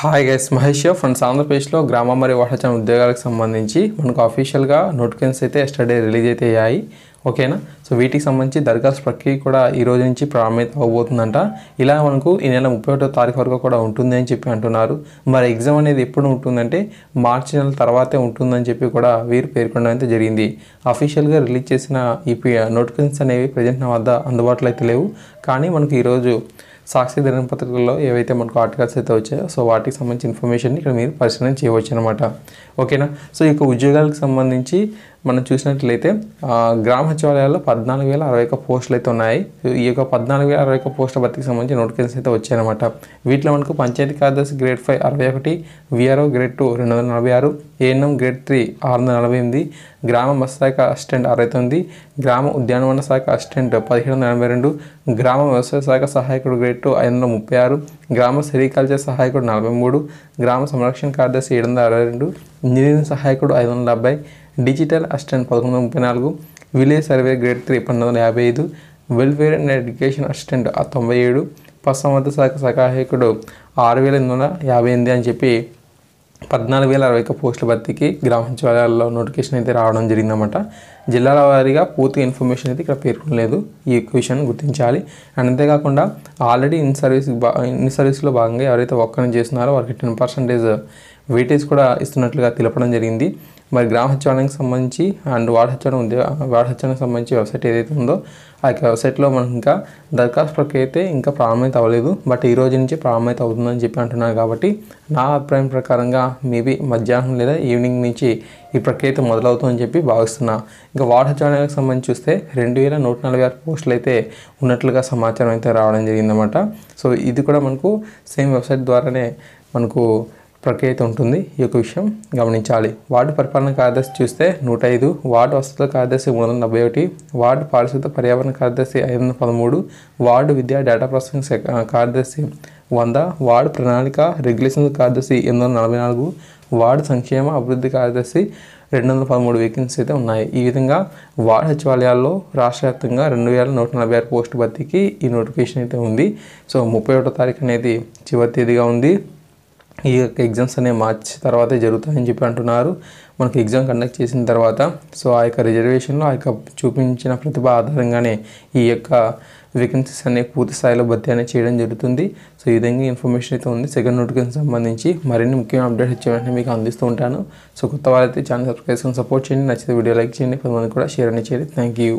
Hi guys, Mahesh friends. ఆంధ్రప్రదేశ్లో గ్రామ మరియు వాహన ఉద్యోగాలకు సంబంధించి మనకు అఫీషియల్గా నోటిఫికేషన్స్ అయితే ఎస్టర్డే రిలీజ్ అయితే అయ్యాయి. ఓకేనా. సో వీటికి సంబంధించి దరఖాస్తు ప్రక్రియ కూడా ఈ రోజు నుంచి ప్రారంభం అవబోతుందంట. ఇలా మనకు ఈ నెల 31వ తారీఖు వరకు కూడా ఉంటుంది అని చెప్పి అంటున్నారు. మరి ఎగ్జామ్ అనేది ఎప్పుడు ఉంటుందంటే మార్చి నెల తర్వాతే ఉంటుందని చెప్పి కూడా వీరు పేర్కొనడం అయితే జరిగింది. అఫీషియల్గా రిలీజ్ చేసిన ఈ నోటిఫికేషన్స్ అనేవి ప్రజెంట్ నా వద్ద అందుబాటులో అయితే లేవు. కానీ మనకు ఈరోజు సాక్షి దినపత్రికల్లో ఏవైతే మనకు ఆర్టికల్స్ అయితే వచ్చాయో సో వాటికి సంబంధించిన ఇన్ఫర్మేషన్ ఇక్కడ మీరు పరిశీలన చేయవచ్చు అనమాట. ఓకేనా. సో ఈ ఉద్యోగాలకు సంబంధించి మనం చూసినట్లయితే గ్రామ సచివాలయాల్లో 14,061 పోస్టులు అయితే ఉన్నాయి. ఈ యొక్క 14,061 పోస్టుల భర్తీకి సంబంధించి నోటిఫికేషన్స్ అయితే వచ్చాయన్నమాట. వీటిలో మనకు పంచాయతీ కార్యదర్శి grade 5 61, VRO grade 2 246, ANM grade 3 648, గ్రామ మత్స్యశాఖ అసిస్టెంట్ 69, గ్రామ ఉద్యానవన శాఖ అసిస్టెంట్ 1782, గ్రామ వ్యవసాయ శాఖ సహాయకుడు గ్రేడ్ 2 536, గ్రామ సెరికల్చర్ సహాయకుడు 43, గ్రామ సంరక్షణ కార్యదర్శి 762, ఇంజనీరింగ్ సహాయకుడు 570, digital assistant 1134, village survey grade 3 1255, welfare and education assistant 97, పశుసంవర్ధక శాఖ సహాయకుడు 6,858 అని చెప్పి 14,061 పోస్టుల భర్తీకి గ్రామ సచివాలయాల్లో నోటిఫికేషన్ అయితే రావడం జరిగిందన్నమాట. జిల్లాల వారీగా పూర్తిగా ఇన్ఫర్మేషన్ అయితే ఇక్కడ పేర్కొనలేదు. ఈ విషయాన్ని గుర్తించాలి. అండ్ అంతేకాకుండా ఆల్రెడీ ఇన్ సర్వీస్లో భాగంగా ఎవరైతే వర్క్ చేస్తున్నారో వారికి 10% వెయిటేజ్ కూడా ఇస్తున్నట్లుగా తెలపడం జరిగింది. మరి గ్రామ సచివాలయానికి సంబంధించి అండ్ వార్డు సచివాలయానికి సంబంధించి వెబ్సైట్ ఏదైతే ఉందో ఆ యొక్క వెబ్సైట్లో మనకు ఇంకా దరఖాస్తు ప్రక్రియ అయితే ఇంకా ప్రారంభమైతే అవ్వలేదు. బట్ ఈ రోజు నుంచి ప్రారంభమైతే అవుతుందని చెప్పి అంటున్నారు. కాబట్టి నా అభిప్రాయం ప్రకారంగా మేబీ మధ్యాహ్నం లేదా ఈవినింగ్ నుంచి ఈ ప్రక్రియ అయితే మొదలవుతుందని చెప్పి భావిస్తున్నా. ఇంకా వార్డు సచివాలయానికి సంబంధించి చూస్తే 2,146 పోస్టులు అయితే ఉన్నట్లుగా సమాచారం అయితే రావడం జరిగిందన్నమాట. సో ఇది కూడా మనకు సేమ్ వెబ్సైట్ ద్వారానే మనకు ప్రక్రియ అయితే ఉంటుంది. ఈ యొక్క విషయం గమనించాలి. వార్డు పరిపాలన కార్యదర్శి చూస్తే 105, వార్డు వసతుల కార్యదర్శి 371, వార్డు పారిశుద్ధ పర్యావరణ కార్యదర్శి 513, వార్డు విద్యా డేటా ప్రాసెసింగ్ కార్యదర్శి 100, వార్డు ప్రణాళిక రెగ్యులేషన్ కార్యదర్శి 844, వార్డు సంక్షేమ అభివృద్ధి కార్యదర్శి 213 వేకెన్సీ అయితే ఉన్నాయి. ఈ విధంగా వార్డు సచివాలయాల్లో రాష్ట్ర వ్యాప్తంగా 2,146 పోస్టు భర్తీకి ఈ నోటిఫికేషన్ అయితే ఉంది. సో 31వ తారీఖు అనేది చివరి తేదీగా ఉంది. ఈ యొక్క ఎగ్జామ్స్ అనేవి మార్చి తర్వాతే జరుగుతాయని చెప్పి అంటున్నారు. మనకు ఎగ్జామ్ కండక్ట్ చేసిన తర్వాత సో ఆ యొక్క రిజర్వేషన్లో ఆ యొక్క చూపించిన ప్రతిభ ఆధారంగానే ఈ యొక్క వేకెన్సీస్ అనేవి పూర్తి స్థాయిలో భర్తీ అనేది చేయడం జరుగుతుంది. సో ఈ విధంగా ఇన్ఫర్మేషన్ అయితే ఉంది. సెకండ్ నోటిఫికేషన్ సంబంధించి మరిన్ని ముఖ్యమైన అప్డేట్స్ వచ్చే వెంటనే మీకు అందిస్తూ ఉంటాను. సో కొత్త వాళ్ళైతే ఛానల్ సబ్స్క్రైబ్ చేసుకొని సపోర్ట్ చేయండి. నచ్చితే వీడియో లైక్ చేయండి, 10 మంది కూడా షేర్ అనేది చేయండి. Thank you.